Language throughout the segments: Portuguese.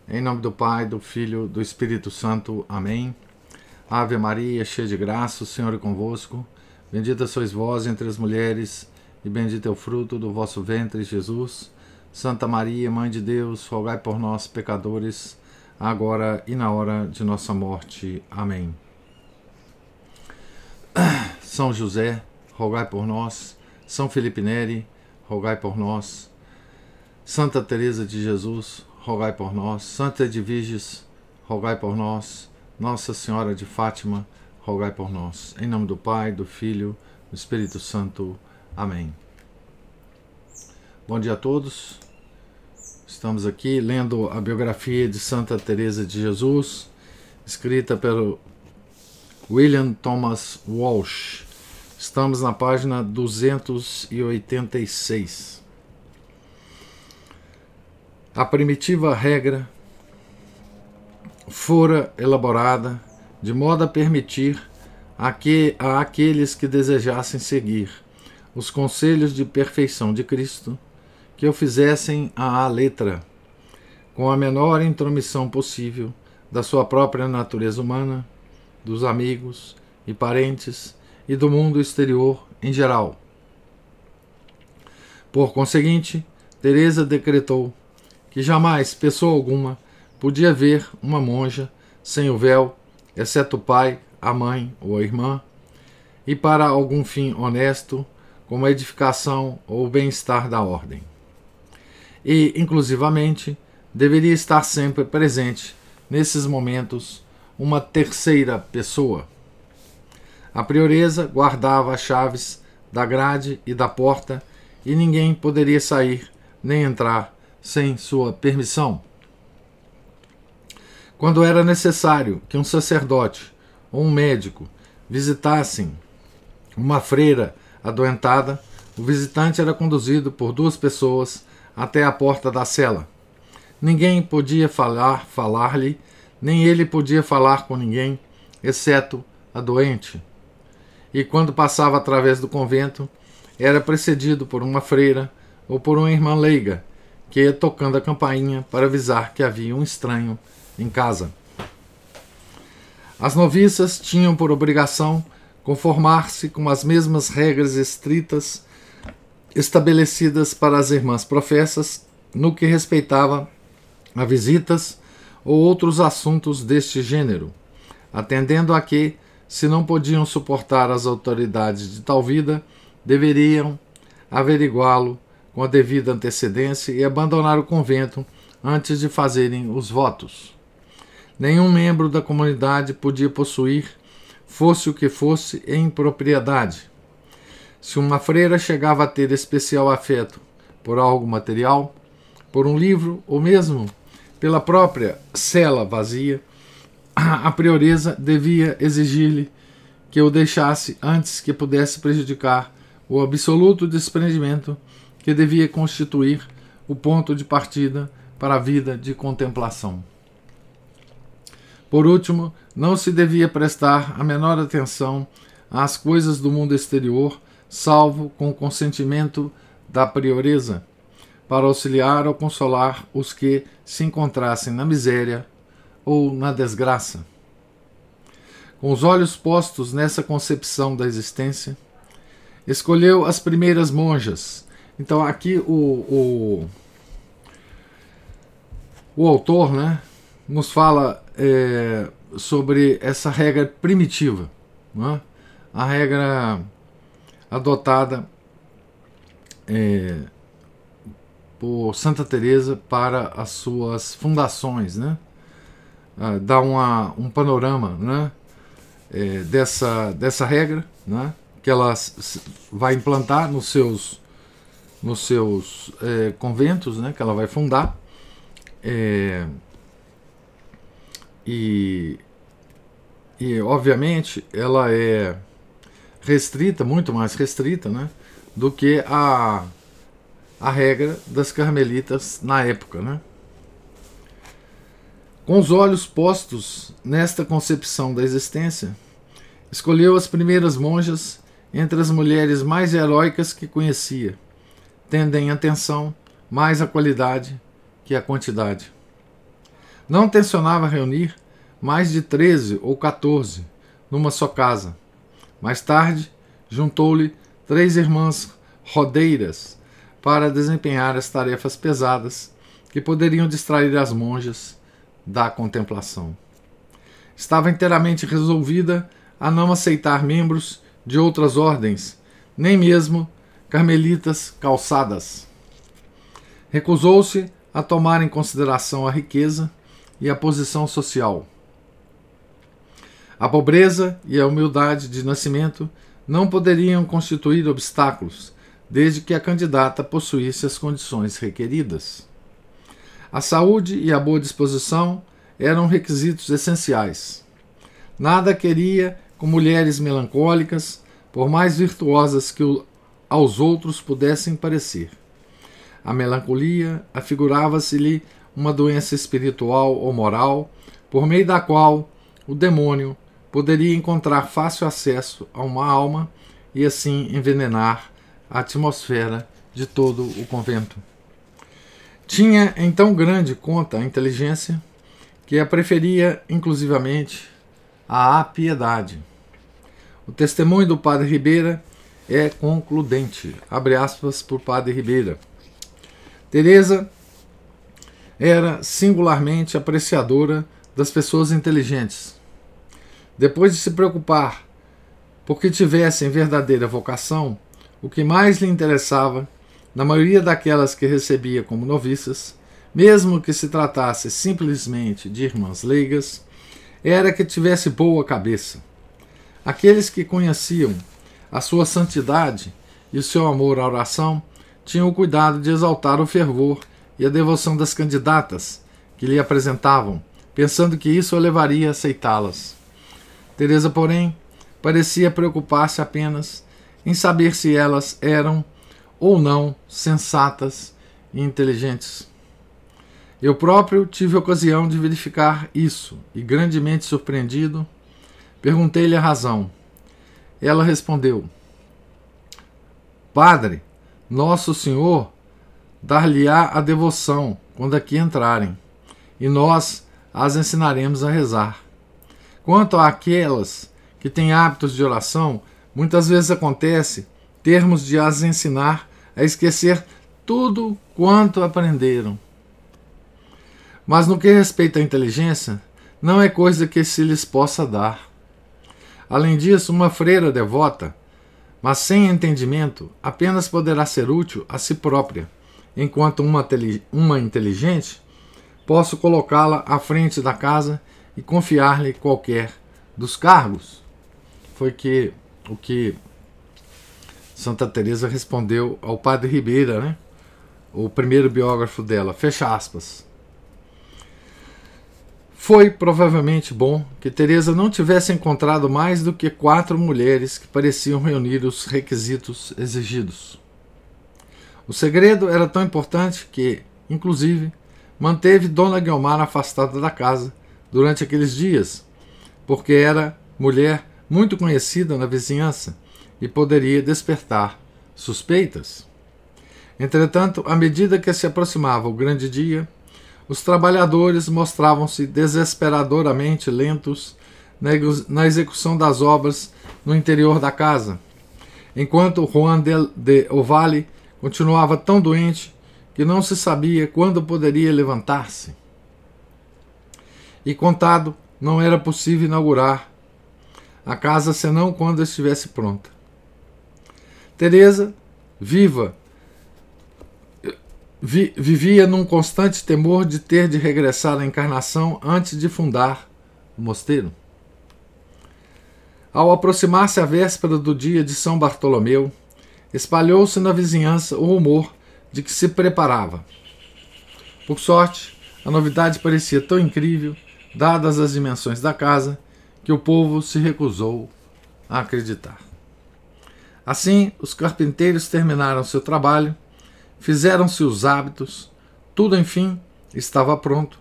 Em nome do Pai, do Filho, do Espírito Santo. Amém. Ave Maria, cheia de graça, o Senhor é convosco. Bendita sois vós entre as mulheres, e bendito é o fruto do vosso ventre, Jesus. Santa Maria, Mãe de Deus, rogai por nós, pecadores, agora e na hora de nossa morte. Amém. São José, rogai por nós. São Felipe Neri, rogai por nós. Santa Teresa de Jesus, rogai por nós. Santa Edviges, rogai por nós. Nossa Senhora de Fátima, rogai por nós. Em nome do Pai, do Filho, do Espírito Santo. Amém. Bom dia a todos. Estamos aqui lendo a biografia de Santa Teresa de Jesus, escrita pelo William Thomas Walsh. Estamos na página 286. A primitiva regra fora elaborada de modo a permitir a aqueles que desejassem seguir os conselhos de perfeição de Cristo que o fizessem à letra, com a menor intromissão possível da sua própria natureza humana, dos amigos e parentes e do mundo exterior em geral. Por conseguinte, Teresa decretou que jamais pessoa alguma podia ver uma monja sem o véu, exceto o pai, a mãe ou a irmã, e para algum fim honesto, como a edificação ou o bem-estar da ordem. E, inclusivamente, deveria estar sempre presente, nesses momentos, uma terceira pessoa. A prioresa guardava as chaves da grade e da porta, e ninguém poderia sair nem entrar sem sua permissão. Quando era necessário que um sacerdote ou um médico visitassem uma freira adoentada, o visitante era conduzido por duas pessoas até a porta da cela. Ninguém podia falar-lhe, nem ele podia falar com ninguém, exceto a doente. E quando passava através do convento, era precedido por uma freira ou por uma irmã leiga, que ia tocando a campainha para avisar que havia um estranho em casa. As noviças tinham por obrigação conformar-se com as mesmas regras estritas estabelecidas para as irmãs professas no que respeitava a visitas ou outros assuntos deste gênero, atendendo a que, se não podiam suportar as autoridades de tal vida, deveriam averiguá-lo com a devida antecedência e abandonar o convento antes de fazerem os votos. Nenhum membro da comunidade podia possuir, fosse o que fosse, em propriedade. Se uma freira chegava a ter especial afeto por algo material, por um livro ou mesmo pela própria cela vazia, a prioresa devia exigir-lhe que o deixasse antes que pudesse prejudicar o absoluto desprendimento que devia constituir o ponto de partida para a vida de contemplação. Por último, não se devia prestar a menor atenção às coisas do mundo exterior, salvo com o consentimento da prioresa, para auxiliar ou consolar os que se encontrassem na miséria ou na desgraça. Com os olhos postos nessa concepção da existência, escolheu as primeiras monjas. Então aqui o autor, nos fala sobre essa regra primitiva, a regra adotada por Santa Teresa para as suas fundações, dá um panorama dessa regra, que ela vai implantar nos seus conventos, que ela vai fundar, e obviamente ela é restrita, muito mais restrita, do que a regra das carmelitas na época, Com os olhos postos nesta concepção da existência, escolheu as primeiras monjas entre as mulheres mais heróicas que conhecia, tendo em atenção mais a qualidade que a quantidade. Não tencionava reunir mais de 13 ou 14 numa só casa. Mais tarde, juntou-lhe 3 irmãs rodeiras para desempenhar as tarefas pesadas que poderiam distrair as monjas da contemplação. Estava inteiramente resolvida a não aceitar membros de outras ordens, nem mesmo carmelitas calçadas. Recusou-se a tomar em consideração a riqueza e a posição social. A pobreza e a humildade de nascimento não poderiam constituir obstáculos, desde que a candidata possuísse as condições requeridas. A saúde e a boa disposição eram requisitos essenciais. Nada queria com mulheres melancólicas, por mais virtuosas que aos outros pudessem parecer. A melancolia afigurava-se-lhe uma doença espiritual ou moral, por meio da qual o demônio poderia encontrar fácil acesso a uma alma e assim envenenar a atmosfera de todo o convento. Tinha em tão grande conta a inteligência que a preferia inclusivamente à piedade. O testemunho do padre Ribeira é concludente. Abre aspas por padre Ribeira. Teresa era singularmente apreciadora das pessoas inteligentes. Depois de se preocupar por que tivessem verdadeira vocação, o que mais lhe interessava, na maioria daquelas que recebia como noviças, mesmo que se tratasse simplesmente de irmãs leigas, era que tivesse boa cabeça. Aqueles que conheciam a sua santidade e o seu amor à oração tinham o cuidado de exaltar o fervor e a devoção das candidatas que lhe apresentavam, pensando que isso a levaria a aceitá-las. Teresa, porém, parecia preocupar-se apenas em saber se elas eram ou não sensatas e inteligentes. Eu próprio tive ocasião de verificar isso e, grandemente surpreendido, perguntei-lhe a razão. Ela respondeu: Padre, Nosso Senhor dar-lhe-á a devoção quando aqui entrarem, e nós as ensinaremos a rezar. Quanto àquelas que têm hábitos de oração, muitas vezes acontece termos de as ensinar a esquecer tudo quanto aprenderam. Mas no que respeita à inteligência, não é coisa que se lhes possa dar. Além disso, uma freira devota, mas sem entendimento, apenas poderá ser útil a si própria, enquanto uma inteligente, posso colocá-la à frente da casa e confiar-lhe qualquer dos cargos. Foi o que Santa Teresa respondeu ao padre Ribeira, né? O primeiro biógrafo dela, fecha aspas. Foi provavelmente bom que Teresa não tivesse encontrado mais do que 4 mulheres que pareciam reunir os requisitos exigidos. O segredo era tão importante que, inclusive, manteve Dona Guiomar afastada da casa durante aqueles dias, porque era mulher muito conhecida na vizinhança e poderia despertar suspeitas. Entretanto, à medida que se aproximava o grande dia, os trabalhadores mostravam-se desesperadoramente lentos na execução das obras no interior da casa, enquanto Juan de Ovalle continuava tão doente que não se sabia quando poderia levantar-se. E contado, não era possível inaugurar a casa senão quando estivesse pronta. Teresa, vivia num constante temor de ter de regressar à encarnação antes de fundar o mosteiro. Ao aproximar-se a véspera do dia de São Bartolomeu, espalhou-se na vizinhança o rumor de que se preparava. Por sorte, a novidade parecia tão incrível, dadas as dimensões da casa, que o povo se recusou a acreditar. Assim, os carpinteiros terminaram seu trabalho, fizeram-se os hábitos, tudo, enfim, estava pronto,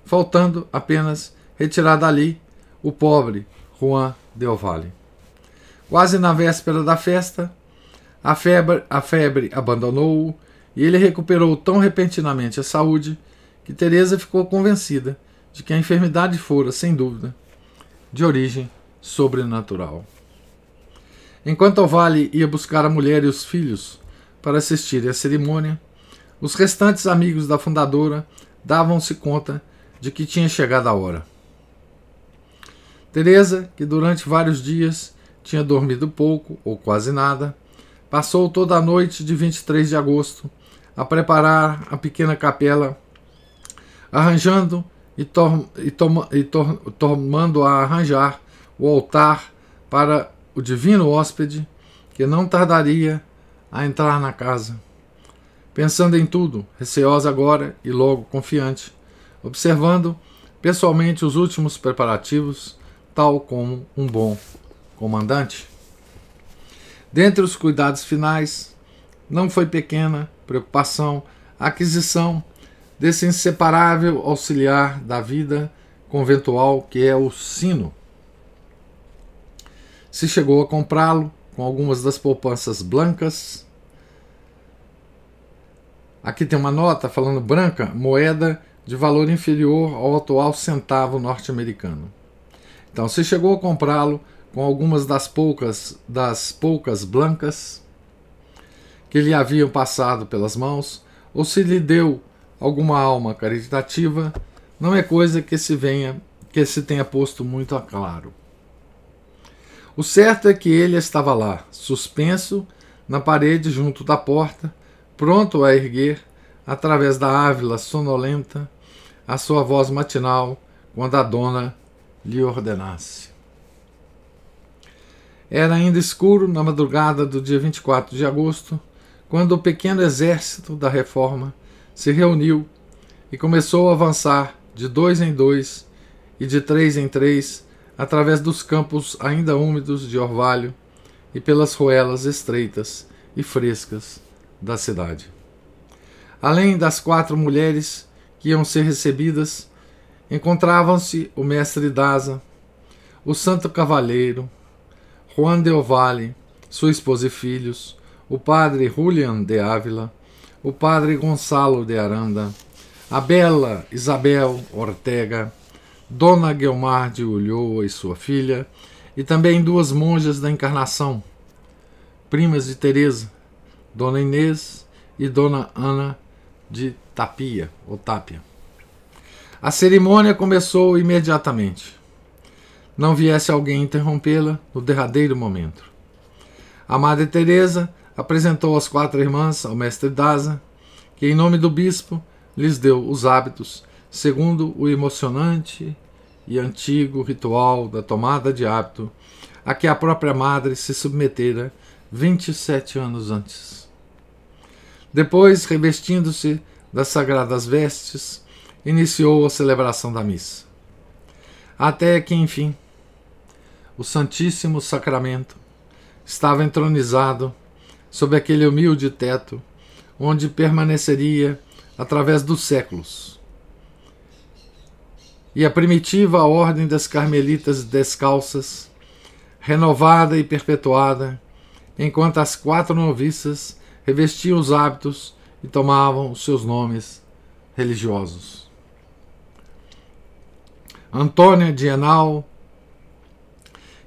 faltando apenas retirar dali o pobre Juan de Ovalle. Quase na véspera da festa, a febre abandonou-o e ele recuperou tão repentinamente a saúde que Teresa ficou convencida de que a enfermidade fora, sem dúvida, de origem sobrenatural. Enquanto Ovalle ia buscar a mulher e os filhos para assistirem à cerimônia, os restantes amigos da fundadora davam-se conta de que tinha chegado a hora. Teresa, que durante vários dias tinha dormido pouco ou quase nada, passou toda a noite de 23 de agosto a preparar a pequena capela, arranjando e tomando a arranjar o altar para o divino hóspede que não tardaria a entrar na casa. Pensando em tudo, receosa agora e logo confiante, observando pessoalmente os últimos preparativos, tal como um bom comandante. Dentre os cuidados finais, não foi pequena preocupação a aquisição desse inseparável auxiliar da vida conventual que é o sino. Se chegou a comprá-lo com algumas das poupanças blancas. Aqui tem uma nota falando branca, moeda de valor inferior ao atual centavo norte-americano. Então, se chegou a comprá-lo com algumas das poucas blancas que lhe haviam passado pelas mãos, ou se lhe deu alguma alma caritativa, não é coisa que se tenha posto muito a claro. O certo é que ele estava lá, suspenso na parede junto da porta, pronto a erguer, através da ávila sonolenta, a sua voz matinal quando a dona lhe ordenasse. Era ainda escuro na madrugada do dia 24 de agosto, quando o pequeno exército da Reforma se reuniu e começou a avançar de 2 em 2 e de 3 em 3 através dos campos ainda úmidos de orvalho e pelas ruelas estreitas e frescas da cidade. Além das 4 mulheres que iam ser recebidas, encontravam-se o mestre Daza, o santo cavalheiro, Juan de Ovalle, sua esposa e filhos, o padre Julián de Ávila, o padre Gonçalo de Aranda, a bela Isabel Ortega, Dona Guiomar de Ulloa e sua filha, e também 2 monjas da Encarnação, primas de Teresa, Dona Inês e Dona Ana de Tapia. A cerimônia começou imediatamente. Não viesse alguém interrompê-la no derradeiro momento. A Madre Teresa apresentou as 4 irmãs ao mestre Daza, que em nome do bispo lhes deu os hábitos, segundo o emocionante e antigo ritual da tomada de hábito a que a própria madre se submetera 27 anos antes. Depois, revestindo-se das sagradas vestes, iniciou a celebração da missa. Até que, enfim, o Santíssimo Sacramento estava entronizado sob aquele humilde teto, onde permaneceria através dos séculos. E a primitiva ordem das Carmelitas Descalças, renovada e perpetuada, enquanto as 4 noviças revestiam os hábitos e tomavam os seus nomes religiosos. Antônia de Henao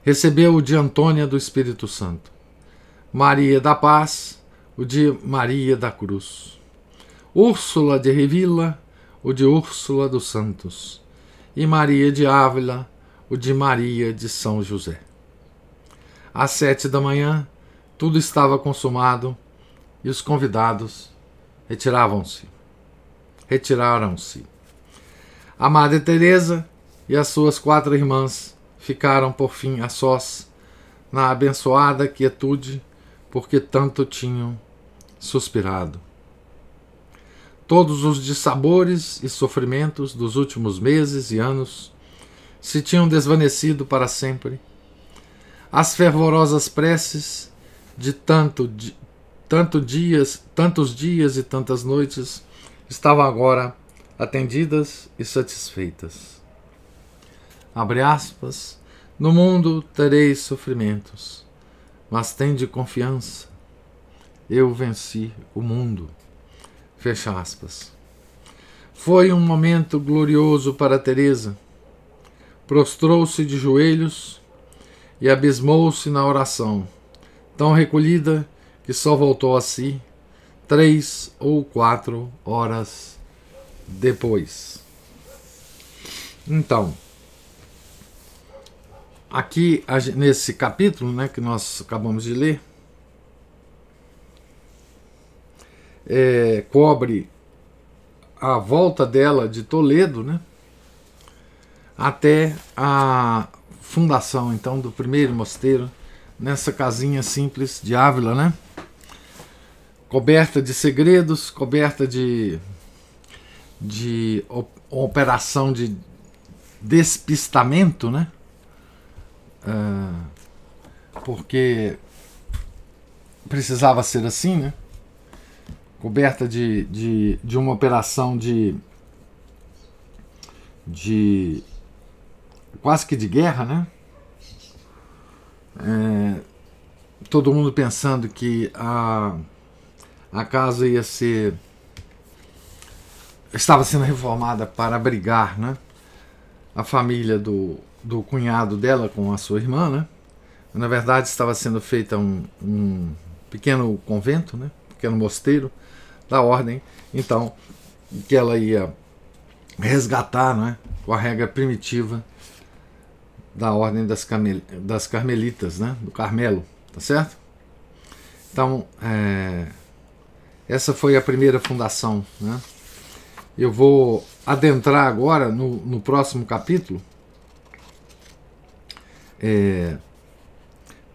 recebeu o de Antônia do Espírito Santo. Maria da Paz, o de Maria da Cruz. Úrsula de Revilla, o de Úrsula dos Santos. E Maria de Ávila, o de Maria de São José. Às 7 da manhã, tudo estava consumado e os convidados retiraram-se. A Madre Teresa e as suas 4 irmãs ficaram por fim a sós, na abençoada quietude, porque tanto tinham suspirado. Todos os dissabores e sofrimentos dos últimos meses e anos se tinham desvanecido para sempre. As fervorosas preces de tantos dias e tantas noites estavam agora atendidas e satisfeitas. Abre aspas, no mundo tereis sofrimentos, mas tende confiança, eu venci o mundo. Fecha aspas. Foi um momento glorioso para Teresa. Prostrou-se de joelhos e abismou-se na oração, tão recolhida que só voltou a si 3 ou 4 horas depois. Então, aqui nesse capítulo, né, que nós acabamos de ler, cobre a volta dela de Toledo, né, até a fundação então do primeiro mosteiro nessa casinha simples de Ávila, né, coberta de segredos, coberta de operação de despistamento, né, porque precisava ser assim, né, coberta de uma operação de quase que de guerra, né? Todo mundo pensando que a casa estava sendo reformada para abrigar, né, a família do cunhado dela com a sua irmã, né? Na verdade estava sendo feita um pequeno convento, né, pequeno mosteiro da ordem, então, que ela ia resgatar, né, com a regra primitiva da ordem das carmelitas, né, do Carmelo, tá certo? Então, essa foi a primeira fundação, né? Eu vou adentrar agora no próximo capítulo,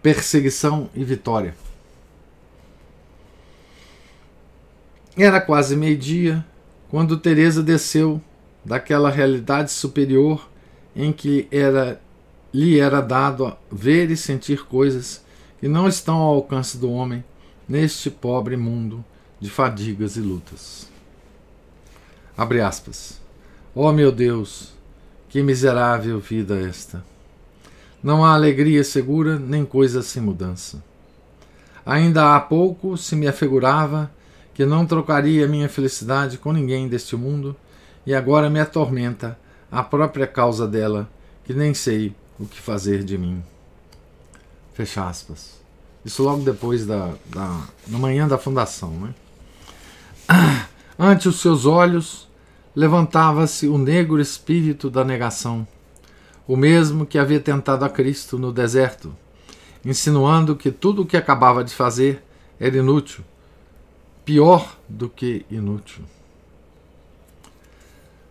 Perseguição e Vitória. Era quase meio-dia quando Teresa desceu daquela realidade superior em que lhe era dado ver e sentir coisas que não estão ao alcance do homem neste pobre mundo de fadigas e lutas. Abre aspas. Ó meu Deus, que miserável vida esta! Não há alegria segura, nem coisa sem mudança. Ainda há pouco se me afigurava que não trocaria minha felicidade com ninguém deste mundo, e agora me atormenta a própria causa dela, que nem sei o que fazer de mim. Fecha aspas. Isso logo depois na manhã da fundação, né? Ante os seus olhos levantava-se o negro espírito da negação, o mesmo que havia tentado a Cristo no deserto, insinuando que tudo o que acabava de fazer era inútil, pior do que inútil.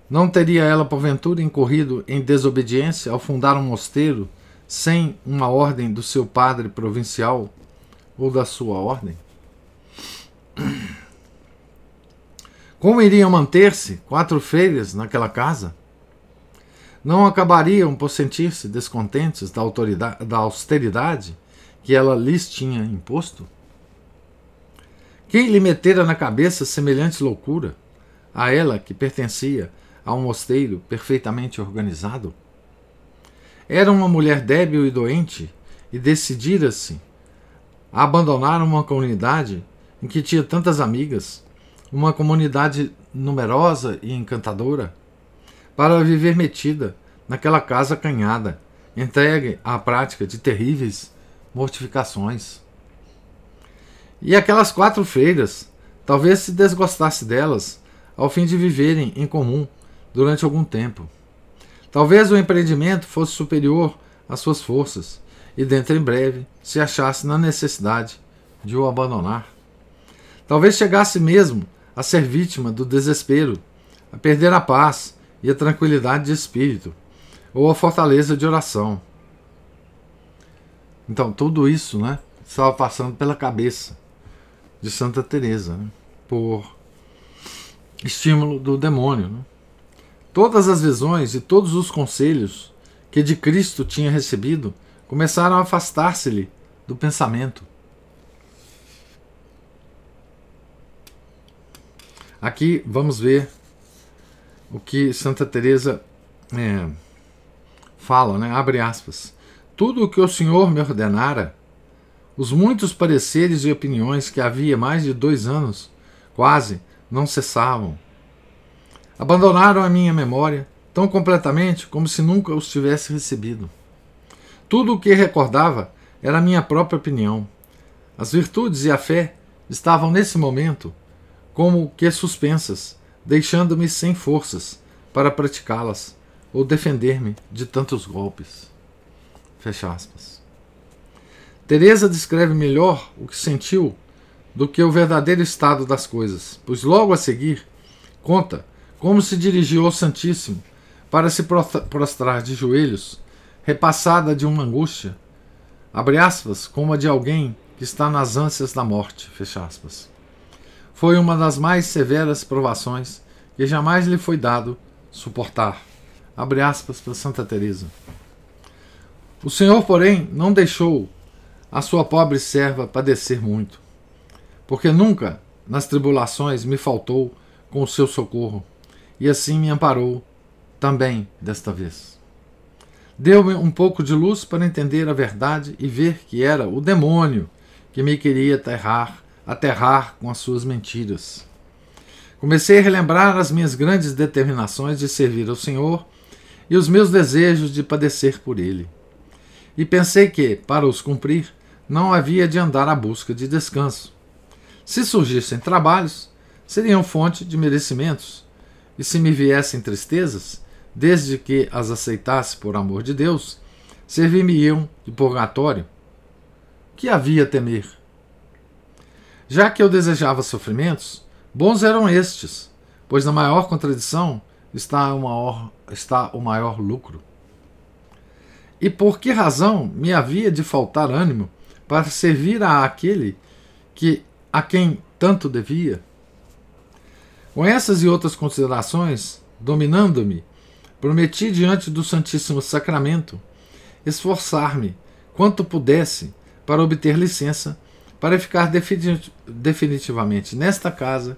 Não teria ela, porventura, incorrido em desobediência ao fundar um mosteiro sem uma ordem do seu padre provincial ou da sua ordem? Como iriam manter-se 4 freiras naquela casa? Não acabariam por sentir-se descontentes da austeridade que ela lhes tinha imposto? Quem lhe metera na cabeça semelhante loucura, a ela que pertencia a um mosteiro perfeitamente organizado? Era uma mulher débil e doente e decidira-se a abandonar uma comunidade em que tinha tantas amigas, uma comunidade numerosa e encantadora, para viver metida naquela casa acanhada, entregue à prática de terríveis mortificações. E aquelas 4 freiras talvez se desgostasse delas ao fim de viverem em comum durante algum tempo. Talvez o empreendimento fosse superior às suas forças e dentro em breve se achasse na necessidade de o abandonar. Talvez chegasse mesmo a ser vítima do desespero, a perder a paz e a tranquilidade de espírito, ou a fortaleza de oração. Então tudo isso, né, estava passando pela cabeça de Santa Teresa, né, por estímulo do demônio, né? Todas as visões e todos os conselhos que de Cristo tinha recebido começaram a afastar-se-lhe do pensamento. Aqui vamos ver o que Santa Teresa fala, né? Abre aspas. Tudo o que o Senhor me ordenara, os muitos pareceres e opiniões que havia mais de 2 anos, quase, não cessavam. abandonaram a minha memória tão completamente como se nunca os tivesse recebido. Tudo o que recordava era a minha própria opinião. As virtudes e a fé estavam nesse momento como que suspensas, deixando-me sem forças para praticá-las ou defender-me de tantos golpes. Fecha aspas. Teresa descreve melhor o que sentiu do que o verdadeiro estado das coisas, pois logo a seguir conta como se dirigiu ao Santíssimo para se prostrar de joelhos, repassada de uma angústia, abre aspas, como a de alguém que está nas ânsias da morte, fecha aspas. Foi uma das mais severas provações que jamais lhe foi dado suportar, abre aspas para Santa Teresa. O Senhor, porém, não deixou a sua pobre serva padecer muito, porque nunca nas tribulações me faltou com o seu socorro, e assim me amparou também desta vez. Deu-me um pouco de luz para entender a verdade e ver que era o demônio que me queria aterrar com as suas mentiras. Comecei a relembrar as minhas grandes determinações de servir ao Senhor e os meus desejos de padecer por Ele. E pensei que, para os cumprir, não havia de andar à busca de descanso. Se surgissem trabalhos, seriam fonte de merecimentos, e se me viessem tristezas, desde que as aceitasse por amor de Deus, servir-me-iam de purgatório. Que havia a temer? Já que eu desejava sofrimentos, bons eram estes, pois na maior contradição está o maior lucro. E por que razão me havia de faltar ânimo para servir àquele a quem tanto devia? Com essas e outras considerações, dominando-me, prometi diante do Santíssimo Sacramento esforçar-me quanto pudesse para obter licença para ficar definitivamente nesta casa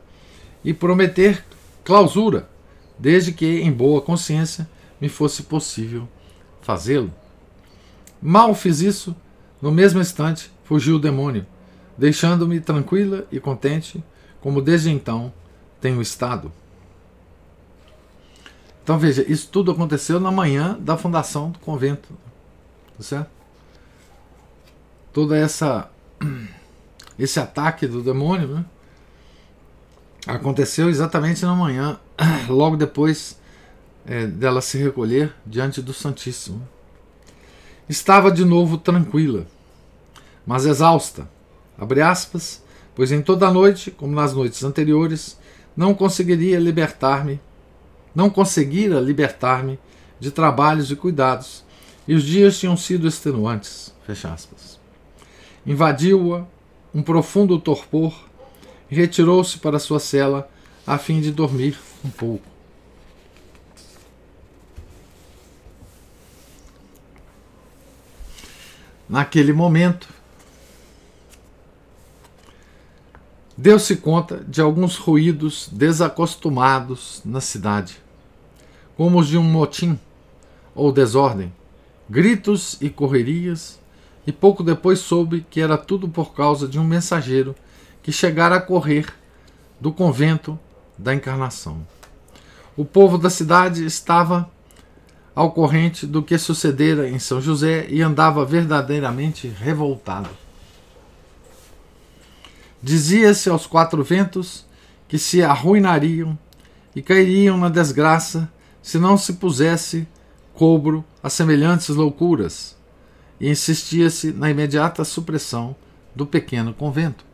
e prometer clausura, desde que, em boa consciência, me fosse possível fazê-lo. Mal fiz isso, no mesmo instante fugiu o demônio, deixando-me tranquila e contente, como desde então tenho estado. Então veja, isso tudo aconteceu na manhã da fundação do convento, tá certo? Toda esse ataque do demônio, né, aconteceu exatamente na manhã, logo depois dela se recolher diante do Santíssimo. Estava de novo tranquila, mas exausta, abre aspas, pois em toda a noite, como nas noites anteriores, não conseguira libertar-me de trabalhos e cuidados, e os dias tinham sido extenuantes, fecha aspas. Invadiu-a um profundo torpor e retirou-se para sua cela a fim de dormir um pouco. Naquele momento, deu-se conta de alguns ruídos desacostumados na cidade, como os de um motim ou desordem, gritos e correrias, e pouco depois soube que era tudo por causa de um mensageiro que chegara a correr do convento da Encarnação. O povo da cidade estava ao corrente do que sucedera em São José e andava verdadeiramente revoltado. Dizia-se aos quatro ventos que se arruinariam e cairiam na desgraça se não se pusesse cobro a semelhantes loucuras, e insistia-se na imediata supressão do pequeno convento.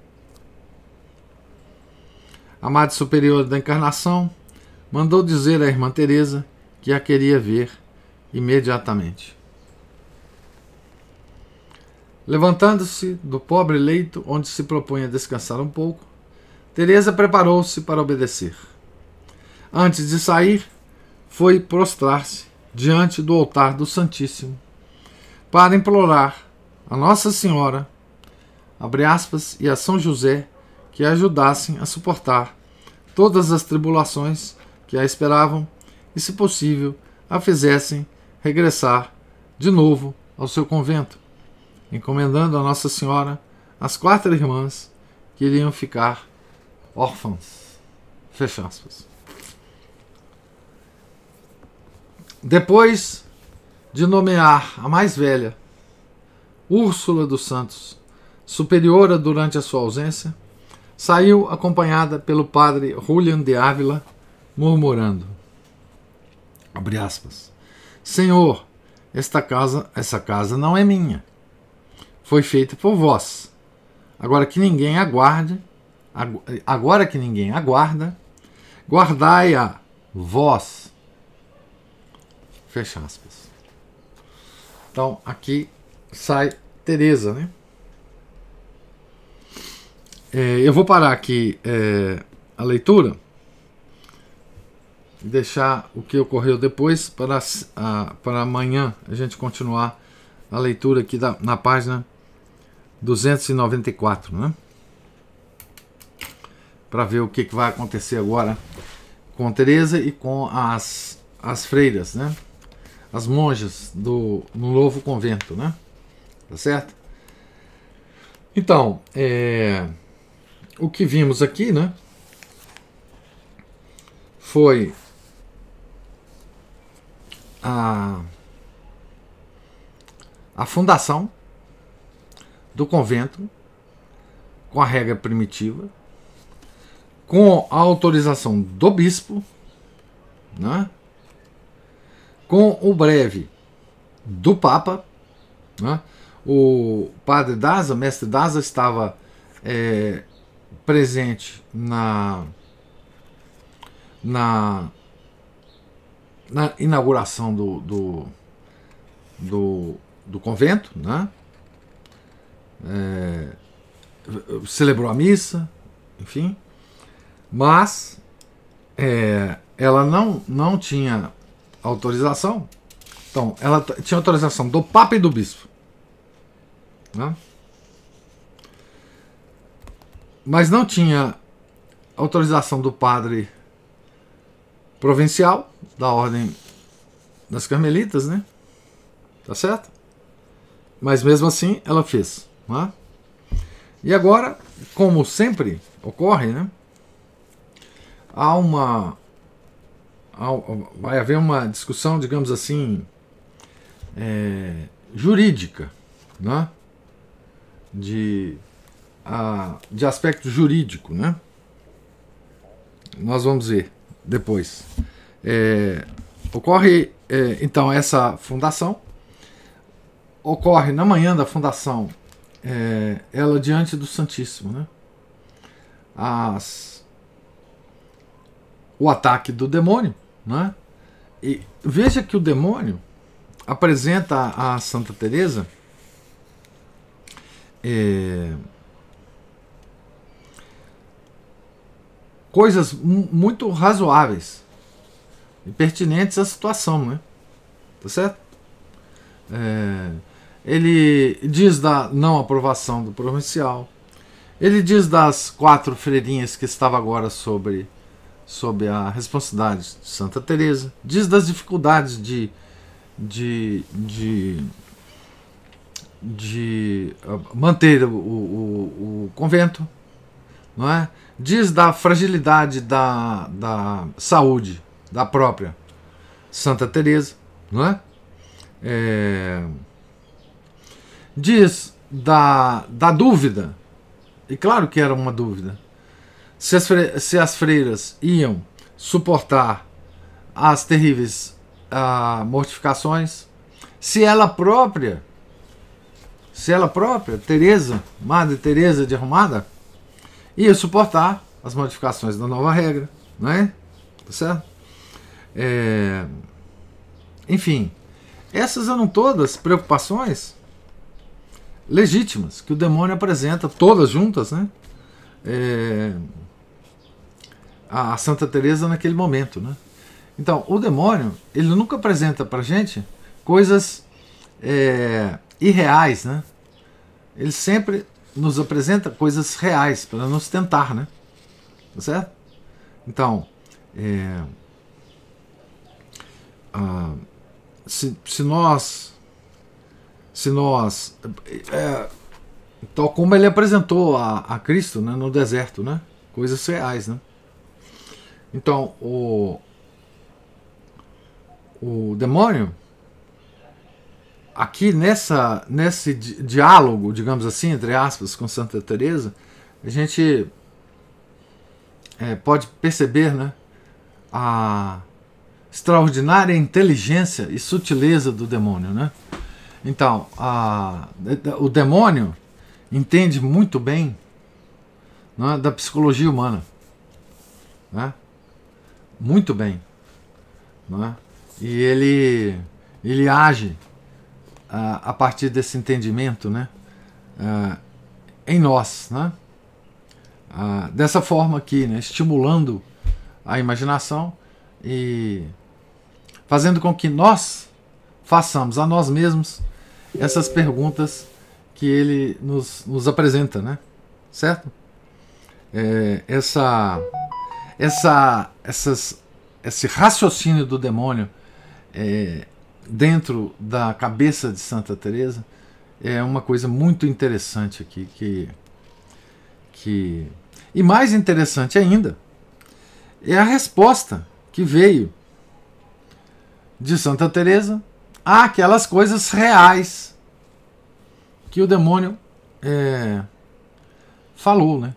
A Madre Superiora da Encarnação mandou dizer à irmã Teresa que a queria ver imediatamente. Levantando-se do pobre leito onde se propunha descansar um pouco, Teresa preparou-se para obedecer. Antes de sair, foi prostrar-se diante do altar do Santíssimo para implorar a Nossa Senhora, abre aspas, e a São José que a ajudassem a suportar todas as tribulações que a esperavam e, se possível, a fizessem regressar de novo ao seu convento, encomendando a Nossa Senhora as 4 irmãs que iriam ficar órfãs. Fecha aspas. Depois de nomear a mais velha, Úrsula dos Santos, superiora durante a sua ausência, saiu acompanhada pelo padre Julián de Ávila, murmurando, abre aspas, Senhor, essa casa não é minha, foi feita por vós. Agora que ninguém aguarda, guardai-a vós. Fecha aspas. Então aqui sai Teresa, né? Eu vou parar aqui a leitura e deixar o que ocorreu depois para amanhã a gente continuar a leitura aqui na página 294, né? Para ver o que vai acontecer agora com Teresa e com as freiras, né? As monjas no novo convento, né? Tá certo? Então, o que vimos aqui, né? Foi a fundação do convento com a regra primitiva, com a autorização do bispo, né? Com o breve do Papa, né? O padre Daza, mestre Daza, estava presente na inauguração do convento, né? Celebrou a missa, enfim, mas ela não tinha autorização. Então, ela tinha autorização do Papa e do Bispo, né? Mas não tinha autorização do padre provincial da Ordem das Carmelitas, né? Tá certo? Mas mesmo assim ela fez, né? E agora, como sempre ocorre, né? Vai haver uma discussão, digamos assim, jurídica, né? De aspecto jurídico, né? Nós vamos ver depois. Ocorre então essa fundação. Ocorre na manhã da fundação, ela diante do Santíssimo, né? O ataque do demônio, né? E veja que o demônio apresenta a Santa Teresa coisas muito razoáveis e pertinentes à situação, né? Tá certo? Ele diz da não aprovação do provincial, ele diz das 4 freirinhas que estavam agora sob a responsabilidade de Santa Teresa, diz das dificuldades de manter o convento, não é? Diz da fragilidade da saúde da própria Santa Teresa, não é? Diz da dúvida, e claro que era uma dúvida, se as freiras iam suportar as terríveis mortificações, se ela própria, Teresa, Madre Teresa de Arrumada, ia suportar as modificações da nova regra, não é? Tá certo? Enfim, essas eram todas preocupações legítimas que o demônio apresenta, todas juntas, né? A Santa Teresa naquele momento, né? Então, o demônio, ele nunca apresenta pra gente coisas irreais, né? Ele sempre nos apresenta coisas reais para nos tentar, né? Tá certo? Então, se nós tal como ele apresentou a Cristo, né, no deserto, né? Coisas reais, né? Então, o demônio, aqui nesse diálogo, digamos assim, entre aspas, com Santa Teresa, a gente pode perceber, né, a extraordinária inteligência e sutileza do demônio, né? Então, o demônio entende muito bem, né, da psicologia humana, né? Muito bem, né? E ele age a partir desse entendimento, né, em nós, né? Dessa forma aqui, né, estimulando a imaginação e fazendo com que nós façamos a nós mesmos essas perguntas que ele nos apresenta, né? Certo? Esse raciocínio do demônio dentro da cabeça de Santa Teresa é uma coisa muito interessante aqui, e mais interessante ainda é a resposta que veio de Santa Teresa àquelas coisas reais que o demônio falou, né?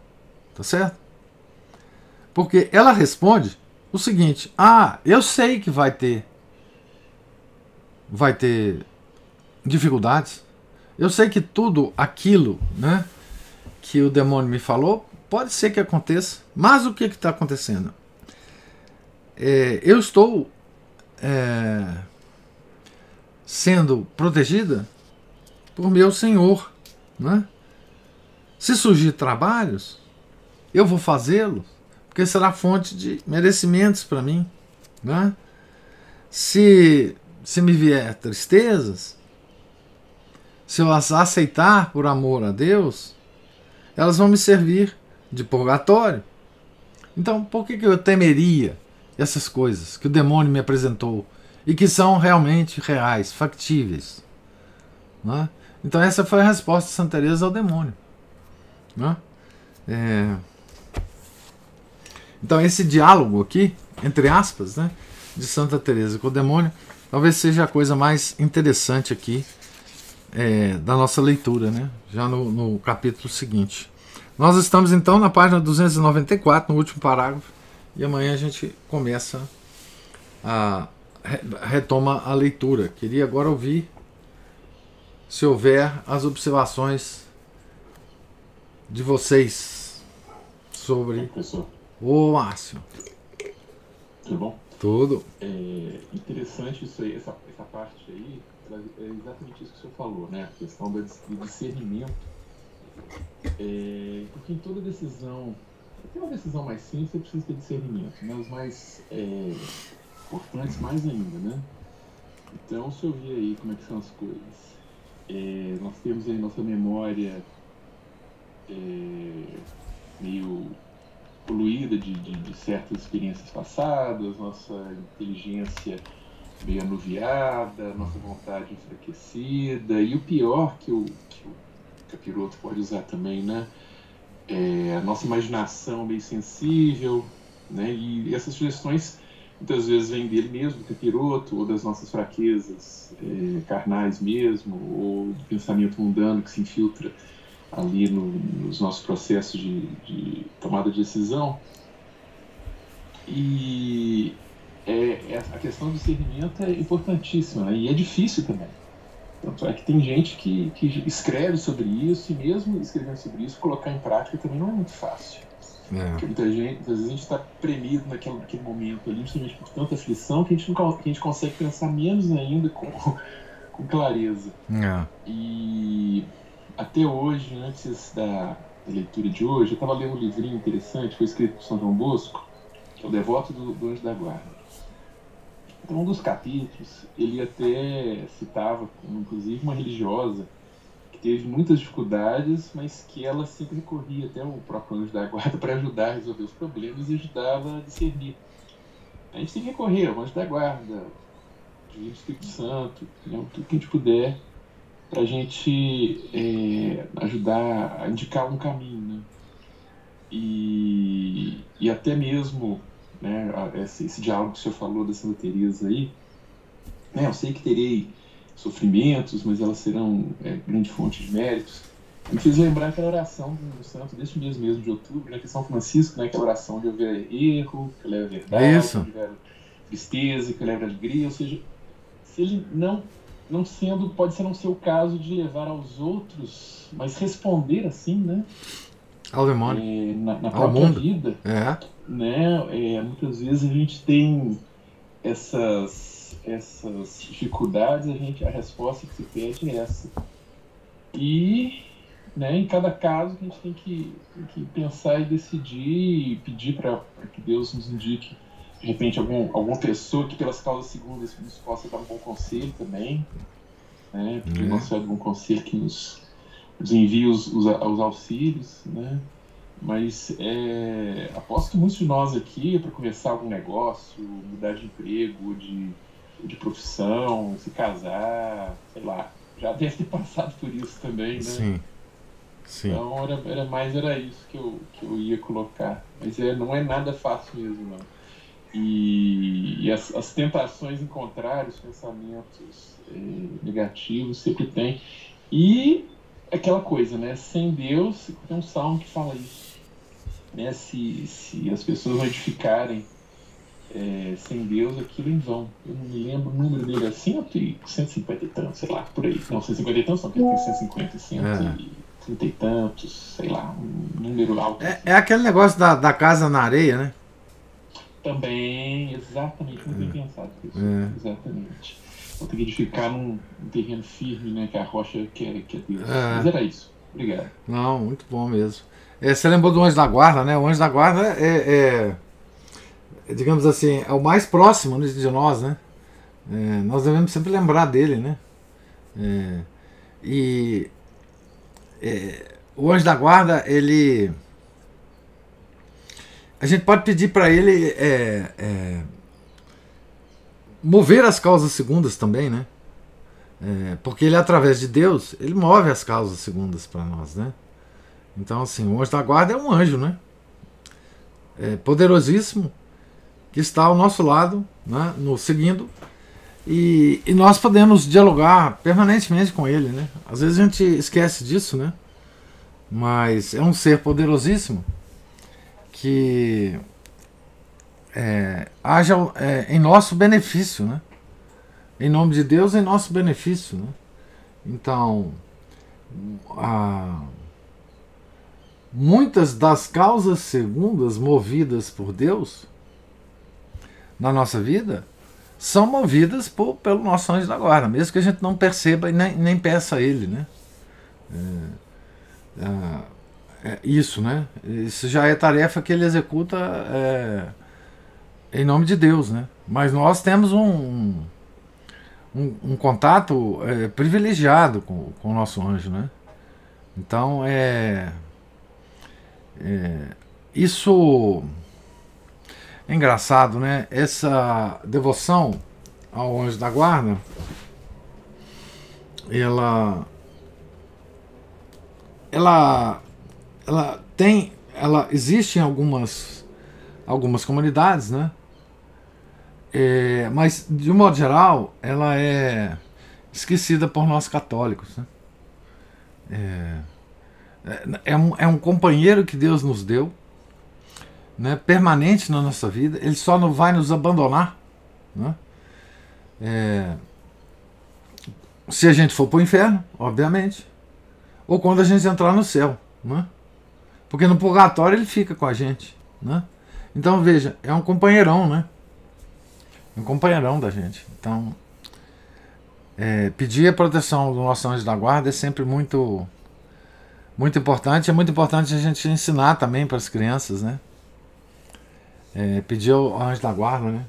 Tá certo? Porque ela responde o seguinte: eu sei que vai ter dificuldades. Eu sei que tudo aquilo, né, que o demônio me falou pode ser que aconteça, mas o que está acontecendo? Eu estou sendo protegida por meu Senhor, né? Se surgir trabalhos, eu vou fazê-los, porque será fonte de merecimentos para mim, né? Se me vier tristezas, se eu as aceitar por amor a Deus, elas vão me servir de purgatório. Então, por que eu temeria essas coisas que o demônio me apresentou e que são realmente reais, factíveis, né? Então essa foi a resposta de Santa Teresa ao demônio, né? Então esse diálogo aqui, entre aspas, né, de Santa Teresa com o demônio, talvez seja a coisa mais interessante aqui da nossa leitura, né? Já no capítulo seguinte. Nós estamos então na página 294, no último parágrafo, e amanhã a gente começa retoma a leitura. Queria agora ouvir se houver as observações de vocês sobre o Márcio. Tudo bom? Tudo. Interessante isso aí, essa parte aí, é exatamente isso que o senhor falou, né? A questão do discernimento. Porque em toda decisão, até uma decisão mais simples, você precisa ter discernimento, né? Os mais importantes mais ainda, né? Então, se eu ver aí como é que são as coisas, nós temos aí nossa memória meio poluída de certas experiências passadas, nossa inteligência meio anuviada, nossa vontade enfraquecida, e o pior que o capiroto pode usar também, né? A nossa imaginação meio sensível, né? E essas sugestões muitas vezes vêm dele mesmo, do capiroto, ou das nossas fraquezas carnais mesmo, ou do pensamento mundano que se infiltra ali nos nossos processos de tomada de decisão. E a questão do discernimento é importantíssima, né? E é difícil também. Tanto é que tem gente que escreve sobre isso, e mesmo escrevendo sobre isso, colocar em prática também não é muito fácil. Porque muita gente, às vezes a gente está premido naquele momento ali, justamente por tanta aflição, que a gente consegue pensar menos ainda com clareza. E até hoje, antes da leitura de hoje, eu estava lendo um livrinho interessante, foi escrito por São João Bosco, que é o Devoto do Anjo da Guarda. Então, um dos capítulos, ele até citava, inclusive, uma religiosa que teve muitas dificuldades, mas que ela sempre recorria até o próprio Anjo da Guarda para ajudar a resolver os problemas e ajudava a discernir. A gente tem que recorrer ao Anjo da Guarda, ao Espírito Santo, né, tudo que a gente puder, para a gente ajudar a indicar um caminho, né? E até mesmo, né, esse diálogo que o senhor falou da Santa Teresa aí, né, eu sei que terei sofrimentos, mas elas serão grande fonte de méritos. Me fez lembrar aquela oração do santo deste mês mesmo de outubro, né, que é São Francisco, né, aquela oração de houver erro, que leva a verdade, Isso. onde houver tristeza, que leva a alegria. Ou seja, se ele não sendo, pode ser não ser o caso de levar aos outros, mas responder assim, né, Ao demônio. na Ao própria mundo. vida, É. né, muitas vezes a gente tem essas dificuldades, a resposta que se pede é essa. E, né, em cada caso a gente tem que pensar e decidir e pedir para que Deus nos indique, de repente, alguma pessoa que pelas causas segundas nos possa dar um bom conselho também, né, pedir o nosso Senhor de bom conselho que nos envie os auxílios, né. Mas aposto que muitos de nós aqui, para começar algum negócio, mudar de emprego, de profissão, se casar, sei lá, já deve ter passado por isso também, né? Sim. Então era isso que eu ia colocar. Mas não é nada fácil mesmo, não. E as tentações em contrário, os pensamentos negativos sempre tem. E aquela coisa, né? Sem Deus, tem um salmo que fala isso. Né? Se as pessoas não edificarem sem Deus, aquilo em vão. Eu não me lembro o número dele, é 150 e tantos, sei lá, por aí. Não, 150 e tantos não, porque tem 150, 130 e tantos, sei lá, um número alto. É aquele negócio da casa na areia, né? Também, exatamente, não tinha pensado nisso. Exatamente. Vou ter que edificar num terreno firme, né, que a rocha quer Deus. Mas era isso. Obrigado. Não, muito bom mesmo. Você lembrou do Anjo da Guarda, né? O Anjo da Guarda digamos assim, é o mais próximo de nós, né? Nós devemos sempre lembrar dele, né? O Anjo da Guarda, a gente pode pedir para ele mover as causas segundas também, né? Porque ele, através de Deus, ele move as causas segundas para nós, né? Então, assim, o Anjo da Guarda é um anjo, né? Poderosíssimo, que está ao nosso lado, né? Nos seguindo, e nós podemos dialogar permanentemente com ele, né? Às vezes a gente esquece disso, né? Mas é um ser poderosíssimo que haja em nosso benefício, né? Em nome de Deus, em nosso benefício, né? Então, muitas das causas segundas movidas por Deus na nossa vida são movidas pelo nosso anjo da guarda, mesmo que a gente não perceba e nem peça a ele, né? Isso, né? Isso já é tarefa que ele executa em nome de Deus, né? Mas nós temos um contato privilegiado com o nosso anjo, né? Então isso é engraçado, né? Essa devoção ao anjo da guarda, ela existe em algumas comunidades, né? Mas de um modo geral ela é esquecida por nós católicos, né? É um companheiro que Deus nos deu, né, permanente na nossa vida. Ele só não vai nos abandonar, né? Se a gente for para o inferno, obviamente, ou quando a gente entrar no céu, né? Porque no purgatório ele fica com a gente, né? Então veja, é um companheirão, né? Um companheirão da gente. Então pedir a proteção do nosso anjo da guarda é sempre muito importante. É muito importante a gente ensinar também para as crianças, né? Pedir ao anjo da guarda, né?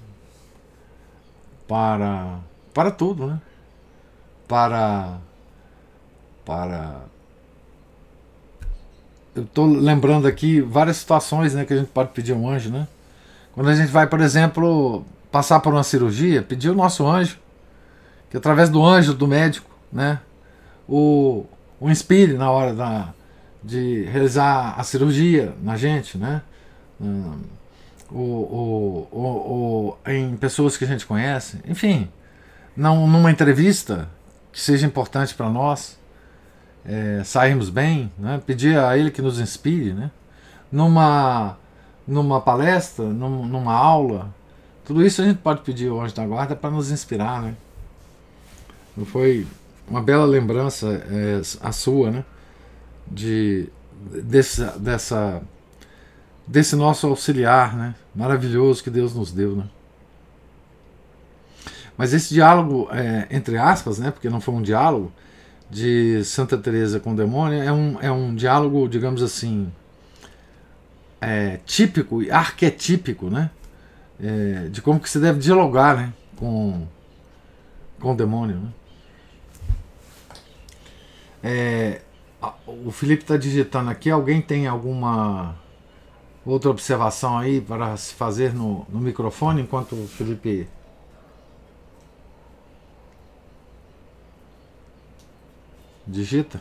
Para tudo, né? Eu estou lembrando aqui várias situações, né, que a gente pode pedir um anjo, né? Quando a gente vai, por exemplo, passar por uma cirurgia, pedir o nosso anjo, que através do anjo do médico, né, o inspire na hora de realizar a cirurgia na gente, né? Em pessoas que a gente conhece, enfim, não, numa entrevista que seja importante para nós, sairmos bem, né? Pedir a Ele que nos inspire, né? Numa palestra, numa aula, tudo isso a gente pode pedir ao anjo da guarda para nos inspirar, né? Foi uma bela lembrança a sua, né? Desse nosso auxiliar, né? Maravilhoso que Deus nos deu, né? Mas esse diálogo, entre aspas, né? Porque não foi um diálogo, de Santa Teresa com o demônio, é um diálogo, digamos assim, típico e arquetípico, né? De como que se deve dialogar, né? com o demônio, né? O Felipe está digitando aqui. Alguém tem alguma outra observação aí para se fazer no microfone enquanto o Felipe digita?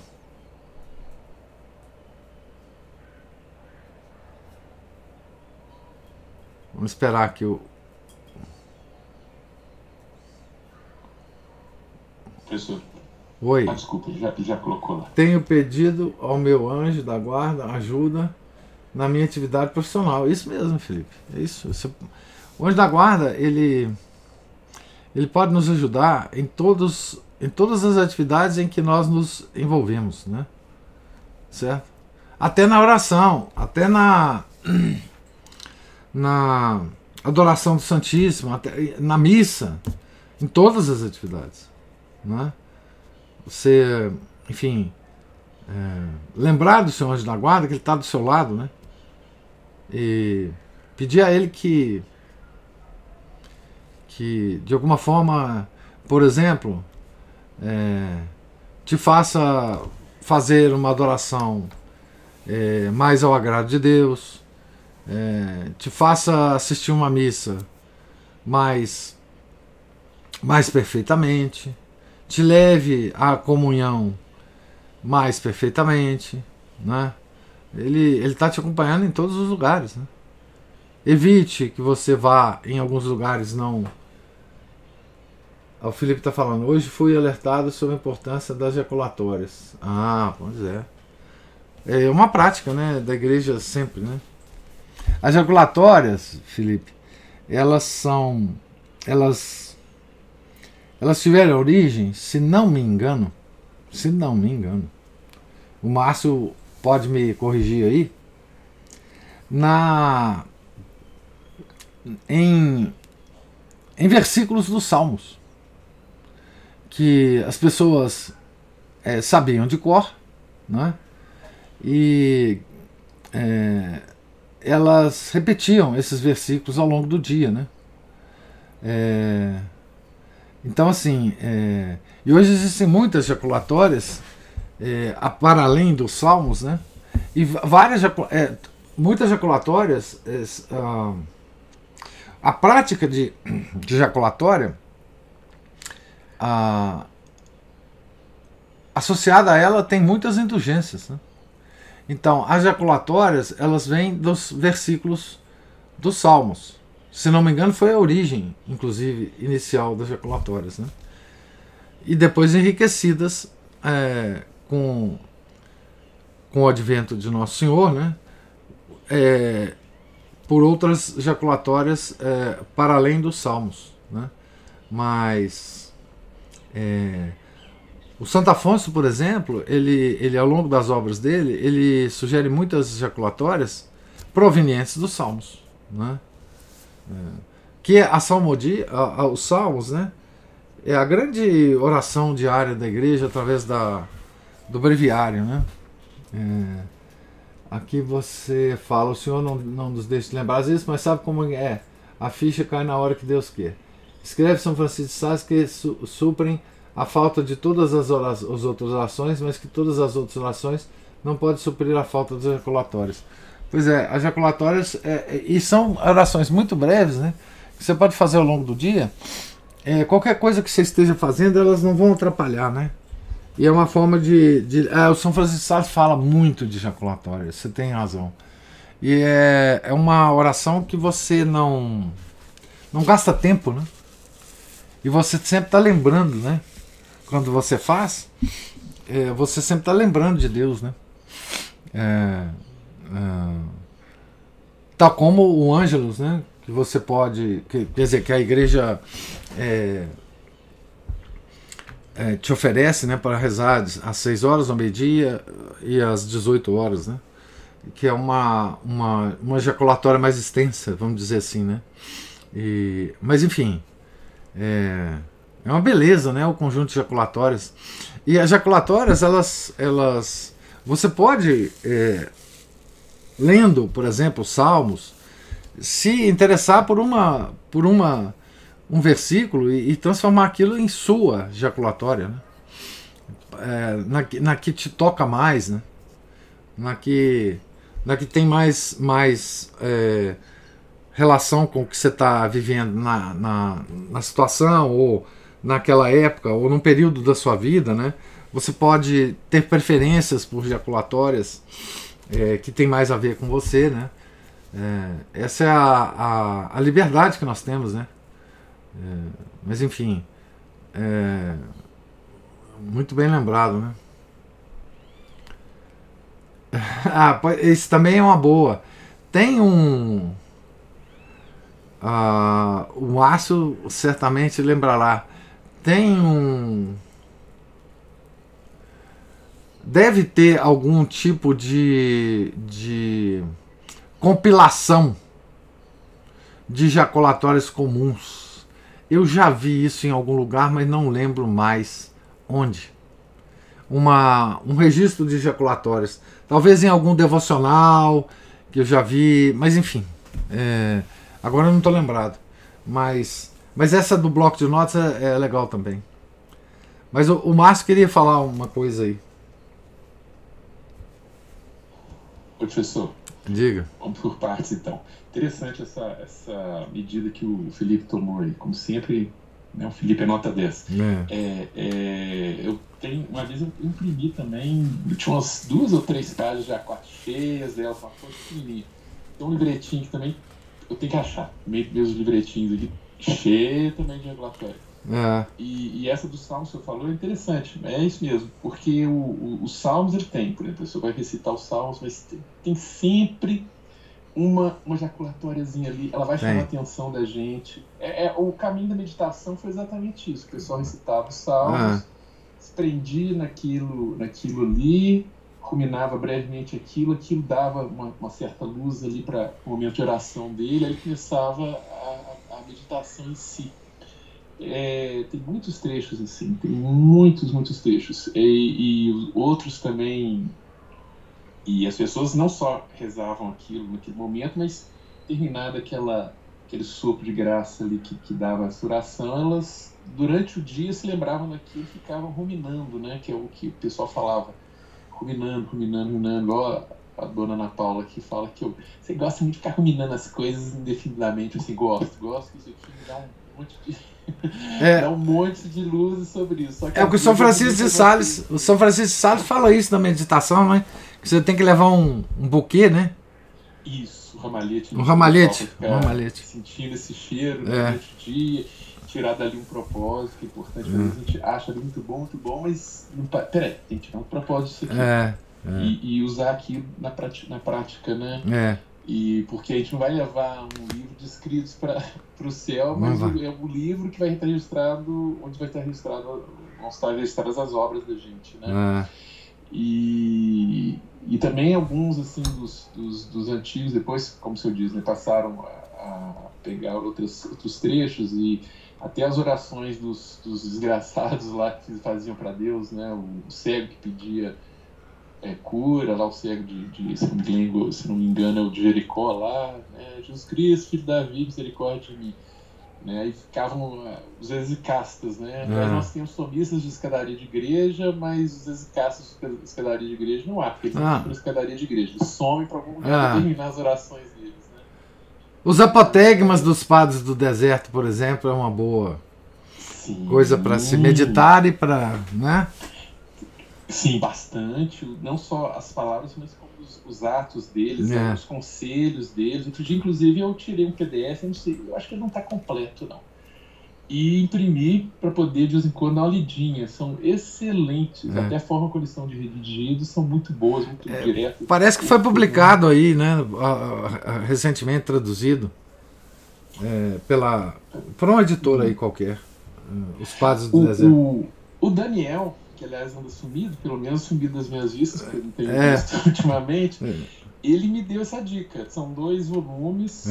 Vamos esperar que o... Professor. Oi. Desculpa, já colocou lá. Tenho pedido ao meu anjo da guarda ajuda na minha atividade profissional. Isso mesmo, Felipe. É isso. O anjo da guarda, ele pode nos ajudar em todas as atividades em que nós nos envolvemos, né? Certo? Até na oração, até na adoração do Santíssimo, até na missa, em todas as atividades, né? Você, enfim, lembrar do seu anjo da guarda, que ele está do seu lado, né? E pedir a ele que de alguma forma, por exemplo, te faça fazer uma adoração mais ao agrado de Deus, te faça assistir uma missa mais perfeitamente, te leve à comunhão mais perfeitamente, né? Ele está te acompanhando em todos os lugares, né? Evite que você vá em alguns lugares não... O Felipe está falando, hoje fui alertado sobre a importância das ejaculatórias. Ah, pois é. É uma prática, né, da igreja sempre, né? As ejaculatórias, Felipe, elas tiveram origem, se não me engano, o Márcio pode me corrigir aí, em versículos dos Salmos, que as pessoas sabiam de cor, né? E elas repetiam esses versículos ao longo do dia, né? Então, assim, e hoje existem muitas ejaculatórias para além dos salmos, né? E muitas ejaculatórias, a prática de ejaculatória, associada a ela, tem muitas indulgências, né? Então, as ejaculatórias, elas vêm dos versículos dos salmos. Se não me engano, foi a origem, inclusive, inicial das ejaculatórias, né? E depois enriquecidas com o advento de Nosso Senhor, né? Por outras ejaculatórias para além dos salmos, né? Mas o Santo Afonso, por exemplo, ele ao longo das obras dele, ele sugere muitas ejaculatórias provenientes dos salmos, né? Que a salmodia, os salmos, né, é a grande oração diária da igreja através do breviário, né? Aqui você fala, o Senhor não nos deixa de lembrar isso, mas sabe como é? A ficha cai na hora que Deus quer. Escreve São Francisco de Sales que suprem a falta de todas as outras orações, mas que todas as outras orações não podem suprir a falta dos ejaculatórios. Pois é, as ejaculatórias, e são orações muito breves, né? Que você pode fazer ao longo do dia. Qualquer coisa que você esteja fazendo, elas não vão atrapalhar, né? E é uma forma o São Francisco de Sales fala muito de ejaculatórias, você tem razão. E é uma oração que você não gasta tempo, né? E você sempre está lembrando, né? Quando você faz, você sempre está lembrando de Deus, né? Tal como o Ângelus, né? Que você pode, quer dizer, que a igreja te oferece, né, para rezar às 6 horas, ao meio-dia e às 18 horas, né? Que é uma ejaculatória mais extensa, vamos dizer assim, né? Mas enfim, é uma beleza, né? O conjunto de ejaculatórias. E as ejaculatórias, elas você pode, lendo, por exemplo, Salmos, se interessar por um versículo e transformar aquilo em sua ejaculatória, né? Na que te toca mais, né? Na que tem mais relação com o que você está vivendo na situação, ou naquela época, ou num período da sua vida, né? Você pode ter preferências por ejaculatórias que tem mais a ver com você, né? Essa é a liberdade que nós temos, né? Mas enfim, muito bem lembrado, né? Isso também é uma boa. Tem o Márcio certamente lembrará. Tem deve ter algum tipo de compilação de ejaculatórios comuns. Eu já vi isso em algum lugar, mas não lembro mais onde. Um registro de ejaculatórios. Talvez em algum devocional que eu já vi, mas enfim. Agora eu não estou lembrado. Mas essa do bloco de notas é legal também. Mas o Márcio queria falar uma coisa aí. Professor, diga. Vamos por partes então. Interessante essa medida que o Felipe tomou aí. Como sempre, né, o Felipe é nota 10. Eu tenho, uma vez eu imprimi também, eu tinha umas 2 ou 3 páginas já quase cheias delas, uma coisa pequenininha. Tem um livretinho que também eu tenho que achar. Meus livretinhos aqui, cheio também de regulatório. E essa do Salmos que você falou é interessante, é isso mesmo, porque os Salmos ele tem, por exemplo, a pessoa vai recitar os Salmos, mas tem sempre uma ejaculatóriazinha ali, ela vai chamar a atenção da gente. O caminho da meditação foi exatamente isso, o pessoal recitava os Salmos, se prendia naquilo ali, ruminava brevemente aquilo dava uma certa luz ali para o momento de oração dele, aí começava a meditação em si. Tem muitos trechos assim, tem muitos trechos, e outros também, e as pessoas não só rezavam aquilo naquele momento, mas terminado aquele sopro de graça ali que dava a oração, elas durante o dia se lembravam daquilo e ficavam ruminando, né, que é o que o pessoal falava, ruminando, igual a dona Ana Paula que fala que você gosta muito de ficar ruminando as coisas indefinidamente, assim, gosto que isso aqui me dá um monte de dá um monte de luzes sobre isso. Só que o que o São Francisco de Sales, fala isso na meditação, né? Que você tem que levar um buquê, né? Isso, ramalhete. Um ramalhete. Sentindo esse cheiro durante o dia, tirar dali um propósito, que é importante. Às vezes a gente acha ali muito bom, mas peraí, tem que tirar um propósito disso aqui. E usar aquilo na prática, né? E porque a gente não vai levar um livro de escritos para o céu, mas é o livro que vai estar registrado, onde vai estar registrado, vão estar registradas as obras da gente, né? E também alguns assim dos antigos, depois, como o senhor diz, né, passaram a pegar outros trechos, e até as orações dos desgraçados lá que faziam para Deus, né? O cego que pedia cura, lá o cego se não me engano, é o de Jericó lá, né? Jesus Cristo, filho de Davi, misericórdia de mim. Né? E ficavam os exicastas, né? Nós temos somistas de escadaria de igreja, mas os exicastas de escadaria de igreja não há, porque eles não ficam na escadaria de igreja, eles somem para algum lugar para terminar as orações deles. Né? Os apotegmas dos padres do deserto, por exemplo, é uma boa coisa para se meditar e para, né? Sim, bastante. Não só as palavras, mas como os atos deles, os conselhos deles. Outro dia, inclusive, eu tirei um PDF, eu não sei, eu acho que ele não está completo, não. e imprimir para poder, de vez em quando, dar uma lidinha. São excelentes. Até a forma como eles são redigidos são muito boas, muito diretas. Parece que foi publicado aí, né? Recentemente traduzido por uma editora aí qualquer. Os Padres do Deserto. O Daniel, que aliás anda sumido, pelo menos sumido das minhas vistas, que eu não tenho visto ultimamente, ele me deu essa dica. São 2 volumes,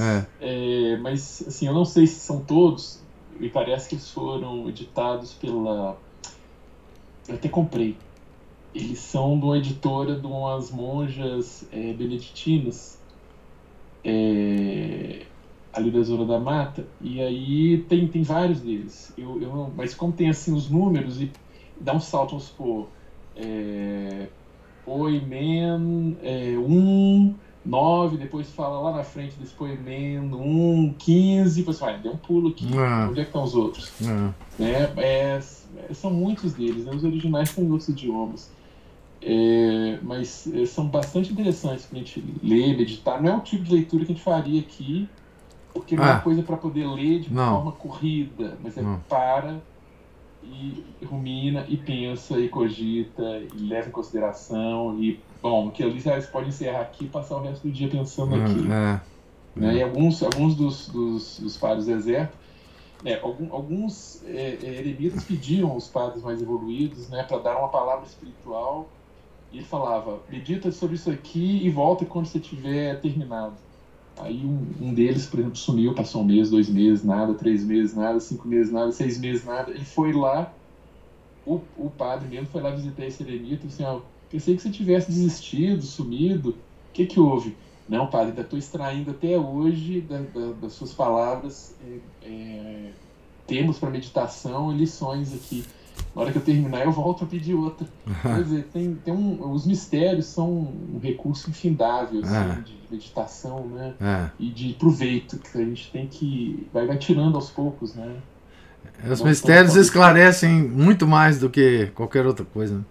mas assim, eu não sei se são todos. Me parece que eles foram editados pela... Eu até comprei. Eles são de uma editora de umas monjas beneditinas ali da Zona da Mata. E aí tem vários deles. Mas como tem assim os números e dá um salto, vamos supor, Poemen 9, depois fala lá na frente desse Poemen 15, depois vai, deu um pulo aqui, onde é que estão os outros? São muitos deles, né? Os originais estão em outros idiomas, mas são bastante interessantes para a gente ler, meditar. Não é o tipo de leitura que a gente faria aqui, porque não é uma coisa para poder ler de forma corrida, mas para e rumina e pensa e cogita e leva em consideração e bom, que ali você pode encerrar aqui e passar o resto do dia pensando naquilo. Né? E alguns dos padres do deserto, alguns eremitas pediam aos padres mais evoluídos, né, para dar uma palavra espiritual, e ele falava: medita sobre isso aqui e volta quando você tiver terminado. Aí um deles, por exemplo, sumiu, passou 1 mês, 2 meses, nada, 3 meses, nada, 5 meses, nada, 6 meses, nada. Ele foi lá, o padre mesmo foi lá visitar esse eremita e disse assim: pensei que você tivesse desistido, sumido, o que houve? Não, padre, ainda estou extraindo até hoje das suas palavras termos para meditação e lições aqui. Na hora que eu terminar, eu volto a pedir outra. Quer dizer, os mistérios são um recurso infindável assim, de meditação, né? E de proveito, que a gente tem que... vai tirando aos poucos, né? Os mistérios esclarecem muito mais do que qualquer outra coisa, né?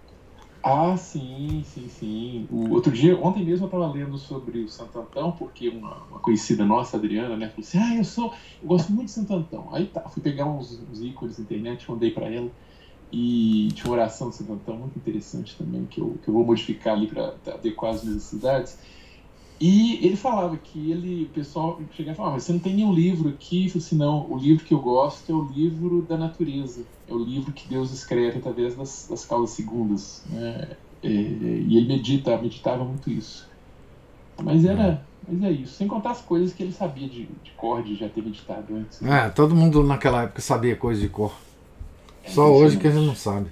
Sim. Ontem mesmo eu estava lendo sobre o Santo Antão, porque uma conhecida nossa, Adriana, né, falou assim: eu gosto muito de Santo Antão. Aí fui pegar uns ícones na internet, mandei para ela, e tinha uma oração de Santo Antão muito interessante também, que eu vou modificar ali para adequar as necessidades. E ele falava que o pessoal chegava e falava: mas você não tem nenhum livro aqui? Eu falei assim: não, o livro que eu gosto é o livro da natureza, é o livro que Deus escreve através das causas segundas, né? E ele meditava muito isso. Mas é isso, sem contar as coisas que ele sabia de cor, de já ter meditado antes. Todo mundo naquela época sabia coisa de cor. Só hoje que a gente não sabe.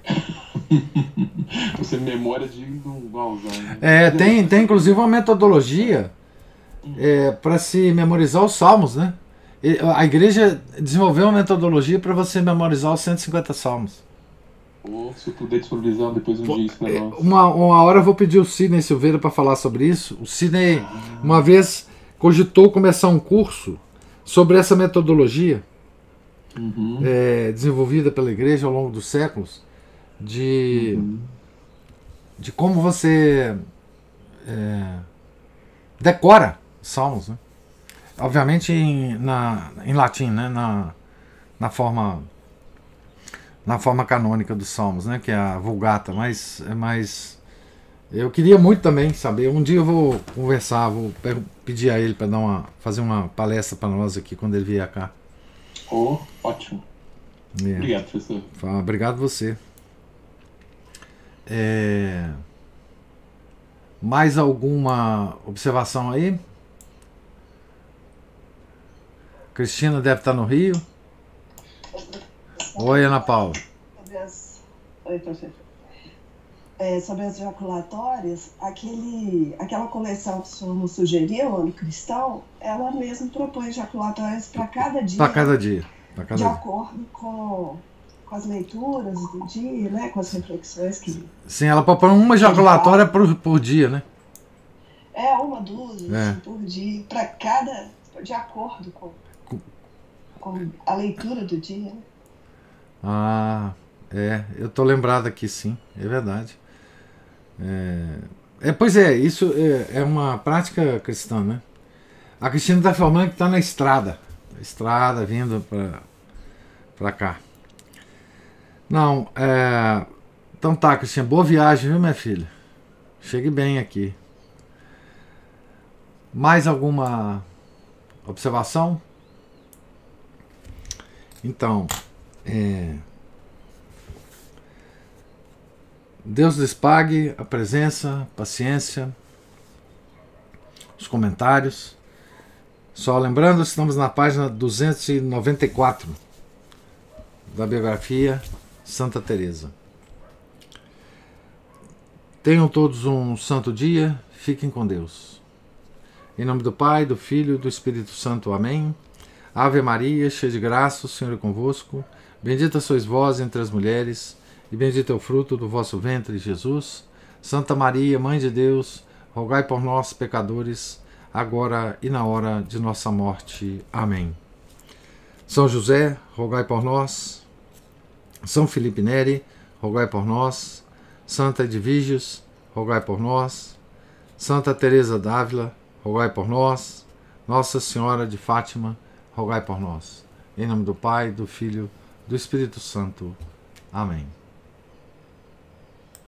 Você memória de um Alzheimer. Tem inclusive uma metodologia para se memorizar os salmos, né? A igreja desenvolveu uma metodologia para você memorizar os 150 salmos. Se eu puder disponibilizar depois dia isso para nós. Uma hora eu vou pedir o Sidney Silveira para falar sobre isso. O Sidney uma vez cogitou começar um curso sobre essa metodologia desenvolvida pela igreja ao longo dos séculos, de como você decora salmos, né? Obviamente em latim, né? na forma canônica dos salmos, né? Que é a Vulgata, mas eu queria muito também saber. Um dia eu vou conversar, vou pedir a ele para fazer uma palestra para nós aqui quando ele vier cá. Ótimo. Obrigado, professor. Obrigado você. Mais alguma observação aí? Cristina deve estar no Rio. Oi, Ana Paula. Oi, professor. Sobre as ejaculatórias, aquela coleção que o senhor nos sugeriu, Ano Cristal, ela mesmo propõe ejaculatórias para cada dia. Para cada dia. De acordo com as leituras do dia, né? Com as reflexões que... Sim, ela propõe uma ejaculatória por dia, né? Uma dúzia assim, por dia, para cada... de acordo com a leitura do dia, né? Eu tô lembrado aqui, sim, é verdade. Pois é, isso é uma prática cristã, né? A Cristina está falando que está na estrada vindo para cá. Não, então tá, Cristina, boa viagem, viu, minha filha? Chegue bem aqui. Mais alguma observação? Então, Deus lhes pague a presença, a paciência, os comentários. Só lembrando, estamos na página 294 da biografia Santa Teresa. Tenham todos um santo dia, fiquem com Deus. Em nome do Pai, do Filho e do Espírito Santo. Amém. Ave Maria, cheia de graça, o Senhor é convosco. Bendita sois vós entre as mulheres, e bendito é o fruto do vosso ventre, Jesus. Santa Maria, Mãe de Deus, rogai por nós, pecadores, agora e na hora de nossa morte. Amém. São José, rogai por nós. São Felipe Neri, rogai por nós. Santa Edvígios, rogai por nós. Santa Teresa d'Ávila, rogai por nós. Nossa Senhora de Fátima, rogai por nós. Em nome do Pai, do Filho, do Espírito Santo. Amém.